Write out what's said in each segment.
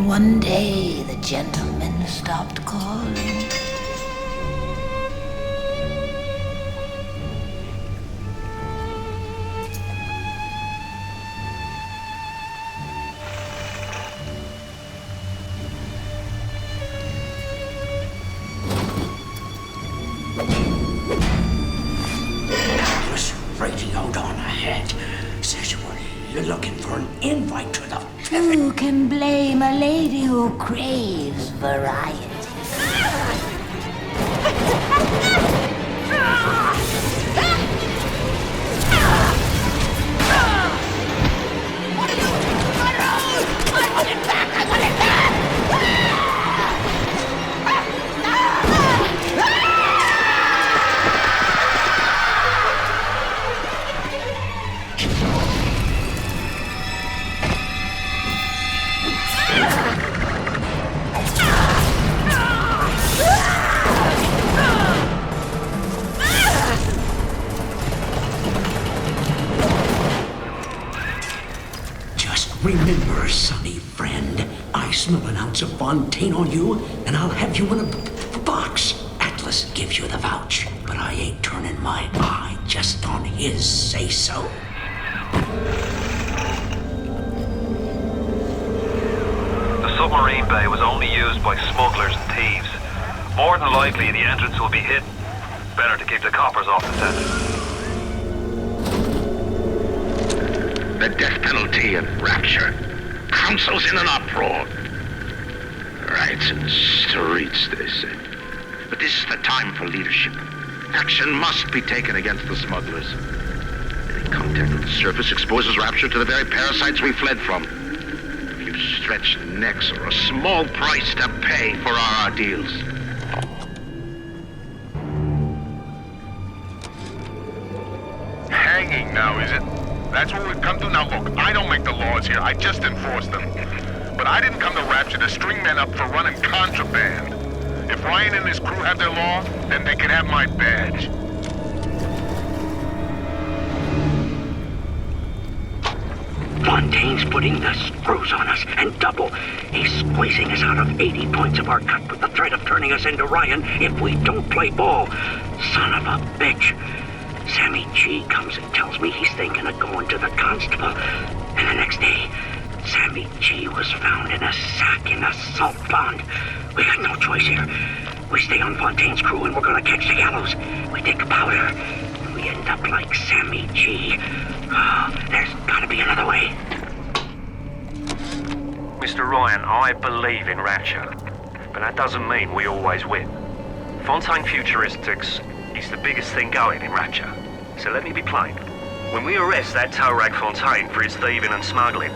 then one day the gentleman stopped calling. Radioed on ahead. Says you're looking for an invite to the... Who can blame a lady who craves variety? Remember, sonny friend, I smell an ounce of Fontaine on you, and I'll have you in a box. Atlas gives you the vouch, but I ain't turning my eye just on his say-so. The submarine bay was only used by smugglers and thieves. More than likely, the entrance will be hidden. Better to keep the coppers off the scent. The death penalty and rapture. Council's in an uproar. Riots in the streets, they say. But this is the time for leadership. Action must be taken against the smugglers. Any contact with the surface exposes rapture to the very parasites we fled from. A few stretched necks are a small price to pay for our ordeals. Hanging now, is it? That's what we've come to now. Look, I don't make the laws here. I just enforce them. But I didn't come to Rapture to string men up for running contraband. If Ryan and his crew have their law, then they can have my badge. Fontaine's putting the screws on us, and double. He's squeezing us out of 80 points of our cut with the threat of turning us into Ryan if we don't play ball. Son of a bitch. Sammy G comes and tells me he's thinking of going to the constable. And the next day, Sammy G was found in a sack in a salt pond. We got no choice here. We stay on Fontaine's crew and we're gonna catch the gallows. We take the powder, and we end up like Sammy G. Oh, there's gotta be another way. Mr. Ryan, I believe in Rapture, but that doesn't mean we always win. Fontaine Futuristics is the biggest thing going in Rapture. So let me be plain. When we arrest that tow rag Fontaine for his thieving and smuggling,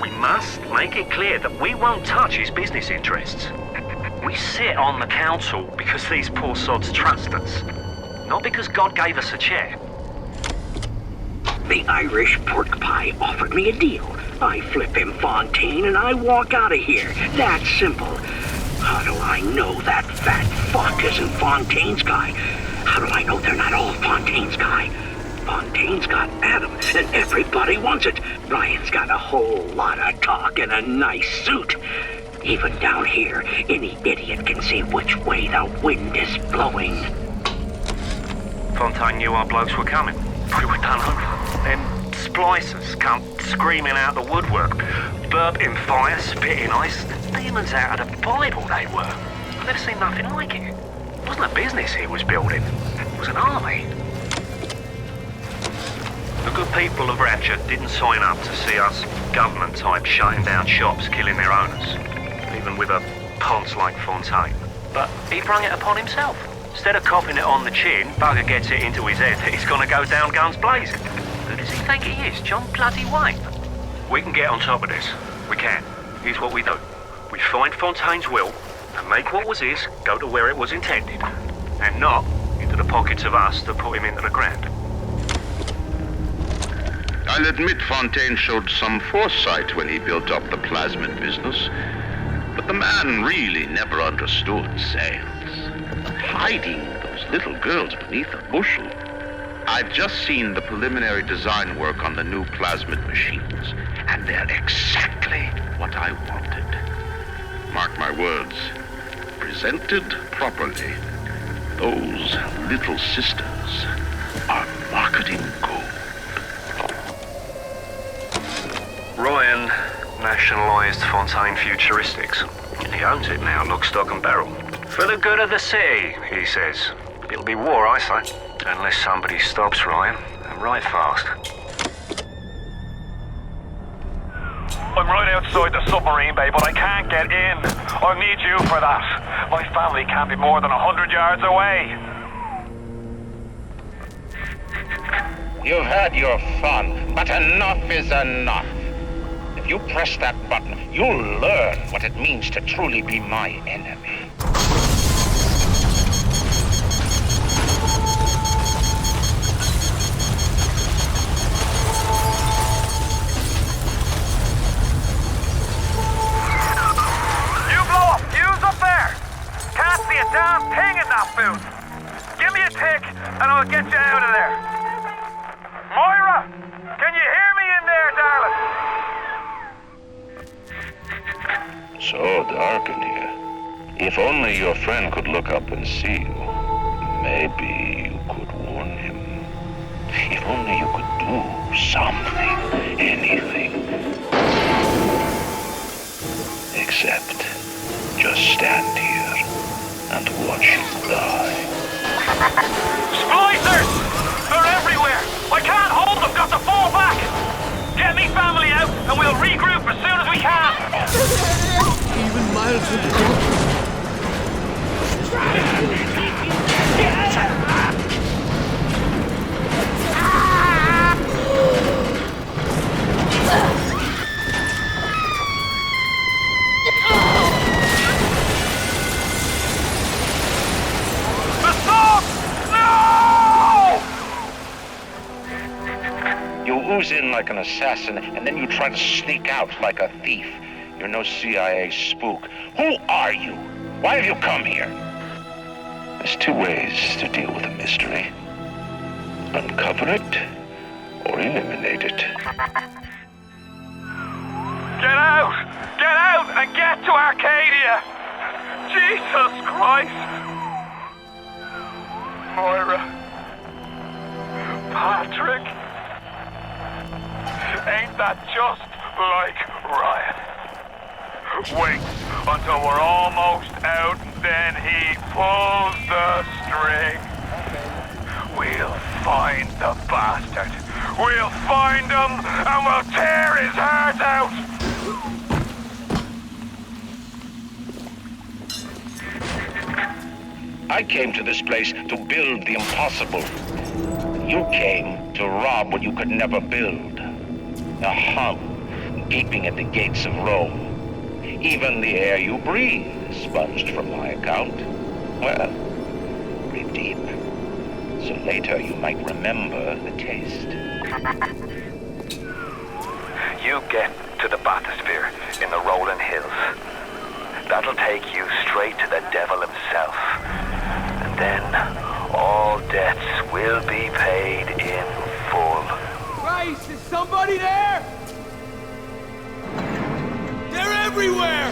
we must make it clear that we won't touch his business interests. We sit on the council because these poor sods trust us, not because God gave us a chair. The Irish pork pie offered me a deal. I flip him Fontaine and I walk out of here. That's simple. How do I know that fat fuck isn't Fontaine's guy? How do I know they're not all Fontaine's guy? Fontaine's got Adam, and everybody wants it. Ryan's got a whole lot of talk and a nice suit. Even down here, any idiot can see which way the wind is blowing. Fontaine knew our blokes were coming. We were done over. Them splicers come screaming out the woodwork, burping fire, spitting ice. Demons out of the Bible they were. I've never seen nothing like it. It wasn't a business he was building. It was an army. The good people of Rapture didn't sign up to see us government type shutting down shops, killing their owners, even with a ponce like Fontaine. But he brung it upon himself. Instead of copping it on the chin, bugger gets it into his head that he's gonna go down guns blazing. Who does he think he is, John bloody Wayne? We can get on top of this. We can. Here's what we do. We find Fontaine's will and make what was his go to where it was intended, and not into the pockets of us that put him into the ground. I'll admit Fontaine showed some foresight when he built up the plasmid business, but the man really never understood science. Hiding those little girls beneath a bushel. I've just seen the preliminary design work on the new plasmid machines, and they're exactly what I wanted. Mark my words. Presented properly, those little sisters are marketing gold. Ryan nationalised Fontaine Futuristics. He owns it now, lock, stock and barrel. For the good of the city, he says. It'll be war, I say. Unless somebody stops Ryan, and right fast. I'm right outside the submarine bay, but I can't get in. I need you for that. My family can't be more than 100 yards away. You've had your fun, but enough is enough. If you press that button, you'll learn what it means to truly be my enemy. Can't see a damn thing in that booth. Give me a tick and I'll get you out of there. Moira, can you hear me in there, darling? So dark in here. If only your friend could look up and see you. Maybe you could warn him. If only you could do something, anything. Except just stand here and watch him die. Splicers! They're everywhere! I can't hold them, got to fall back! Get me family out and we'll regroup as soon as we can! Even miles Ooze in like an assassin, and then you try to sneak out like a thief. You're no CIA spook. Who are you? Why have you come here? There's two ways to deal with a mystery. Uncover it, or eliminate it. Get out! Get out and get to Arcadia! Jesus Christ! Moira. Patrick. Ain't that just like Ryan? Wait until we're almost out, then he pulls the string. We'll find the bastard. We'll find him and we'll tear his heart out. I came to this place to build the impossible. You came to rob what you could never build. A hum gaping at the gates of Rome. Even the air you breathe is sponged from my account. Well, breathe deep, so later you might remember the taste. You get to the bathysphere in the rolling hills. That'll take you straight to the devil himself. And then all debts will be paid in full. Christ, is somebody there? They're everywhere!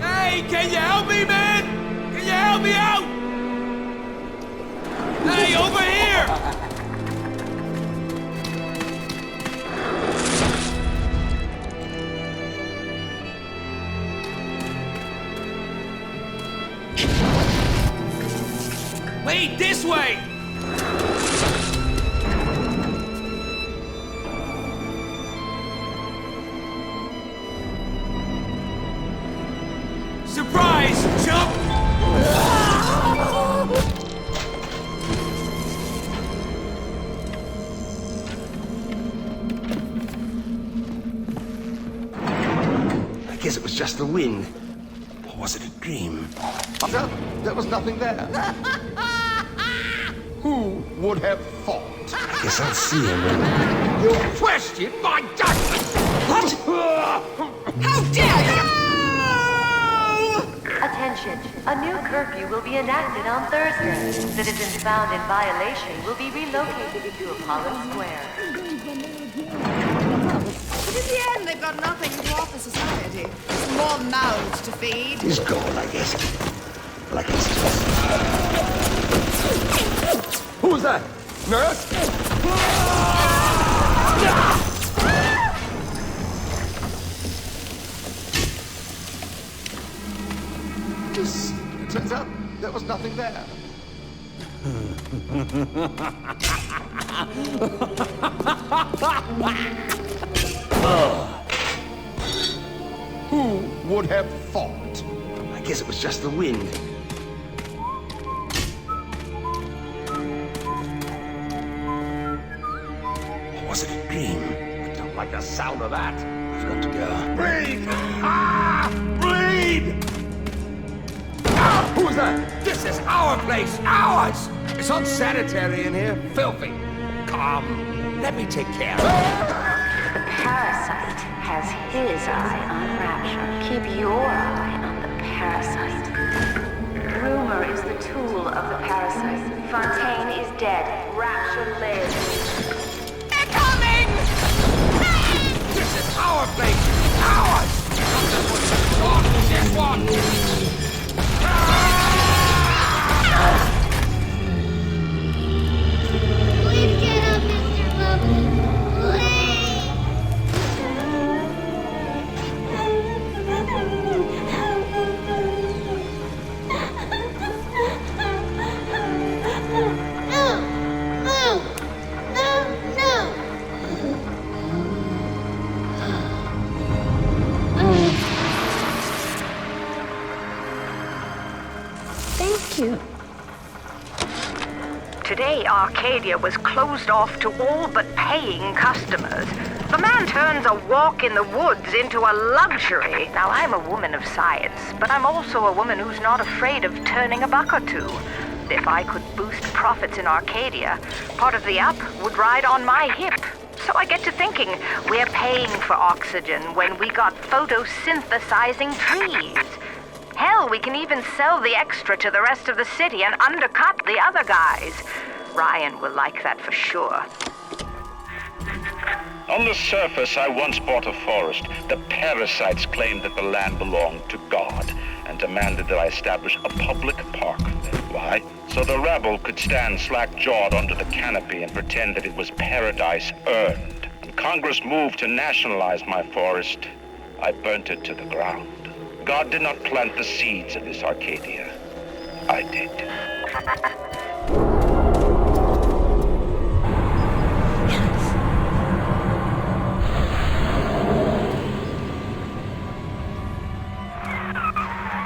Hey, can you help me, man? Can you help me out? Hey, over here! Wait, this way! Surprise! Jump! I guess it was just the wind. Or was it a dream? There was nothing there. Who would have thought? I guess I'll see him when... You question my judgment! What? How dare you! Attention, a new curfew will be enacted on Thursday. Citizens found in violation will be relocated to Apollo Square. But in the end, they've got nothing to offer society. Just more mouths to feed. He's gone, I guess. Like it's... Who was that? Nurse? It turns out there was nothing there. Who would have thought? I guess it was just the wind. Or was it a dream? I don't like the sound of that. I've got to go. Bleed! Ah! Bleed! Ah! Who was that? This is our place! Ours! It's unsanitary in here. Filthy. Come, let me take care of it. The parasite has his eye on Rapture. Keep your eye on the parasite. Rumor is the tool of the parasite. Fontaine is dead. Rapture lives. They're coming! This is our place! Ours! Not this one! Please get up, Mr. Lovely. Thank you. Today, Arcadia was closed off to all but paying customers. The man turns a walk in the woods into a luxury. Now, I'm a woman of science, but I'm also a woman who's not afraid of turning a buck or two. If I could boost profits in Arcadia, part of the up would ride on my hip. So I get to thinking, we're paying for oxygen when we got photosynthesizing trees. Hell, we can even sell the extra to the rest of the city and undercut the other guys. Ryan will like that for sure. On the surface, I once bought a forest. The parasites claimed that the land belonged to God and demanded that I establish a public park. Why? So the rabble could stand slack-jawed under the canopy and pretend that it was paradise earned. When Congress moved to nationalize my forest, I burnt it to the ground. God did not plant the seeds of this Arcadia. I did.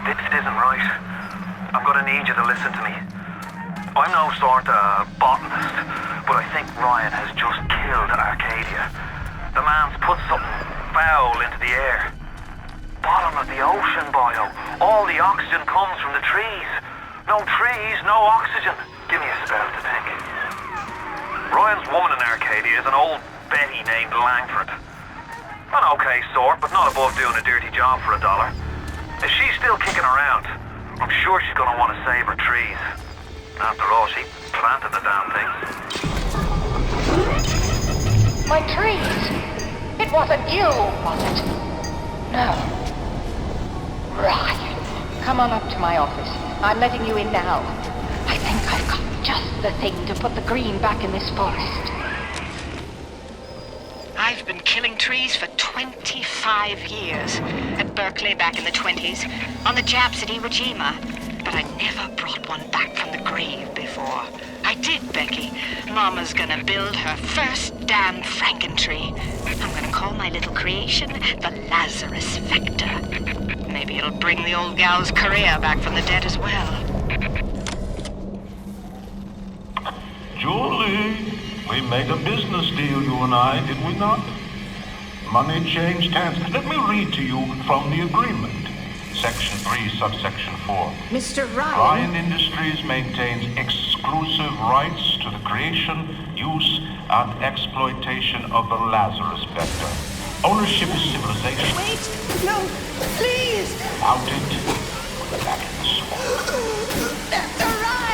This isn't right. I'm gonna need you to listen to me. I'm no sort of botanist, but I think Ryan has just killed Arcadia. The man's put something foul into the air. Bottom of the ocean, boyo. All the oxygen comes from the trees. No trees, no oxygen. Give me a spell to think. Ryan's woman in Arcadia is an old Betty named Langford. An okay sort, but not above doing a dirty job for $1. If she's still kicking around, I'm sure she's gonna want to save her trees. After all, she planted the damn thing. My trees! It wasn't you, was it? No. Ryan, come on up to my office. I'm letting you in now. I think I've got just the thing to put the green back in this forest. I've been killing trees for 25 years. At Berkeley back in the 20s, on the Japs at Iwo Jima. But I never brought one back from the grave before. I did, Becky. Mama's gonna build her first damn Frankentree. I'm gonna call my little creation the Lazarus Vector. Maybe it'll bring the old gal's career back from the dead as well. Julie, we made a business deal, you and I, did we not? Money changed hands. Let me read to you from the agreement. Section 3, subsection 4. Mr. Ryan. Ryan Industries maintains exclusive rights to the creation, use, and exploitation of the Lazarus Vector. Ownership is civilization. Wait! No! Please! Without it, we're back in the swamp. Mr. Ryan!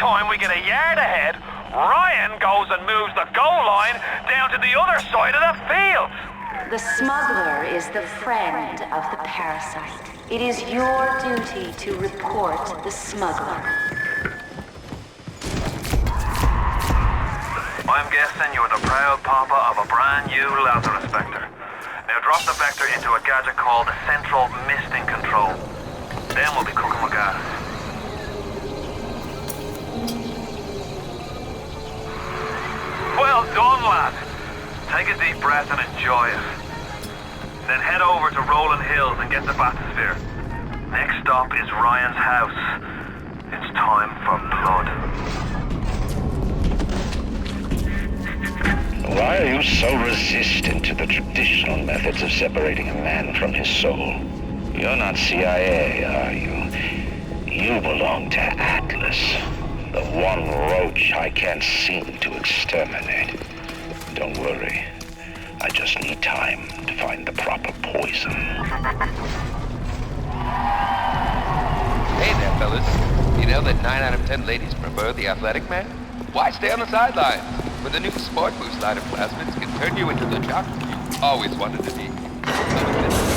time we get a yard ahead, Ryan goes and moves the goal line down to the other side of the field. The smuggler is the friend of the parasite. It is your duty to report the smuggler. I'm guessing you're the proud papa of a brand new Lazarus Vector. Now drop the Vector into a gadget called the Central Misting Control. Then we'll be cooking with gas. Well done, lad. Take a deep breath and enjoy it. Then head over to Rolling Hills and get the bathysphere. Next stop is Ryan's house. It's time for blood. Why are you so resistant to the traditional methods of separating a man from his soul? You're not CIA, are you? You belong to Atlas, the one roach I can't seem to exterminate. Don't worry. I just need time to find the proper poison. Hey there, fellas. You know that 9 out of 10 ladies prefer the athletic man? Why stay on the sidelines? With the new Sport Boost line of plasmids can turn you into the jock you always wanted to be.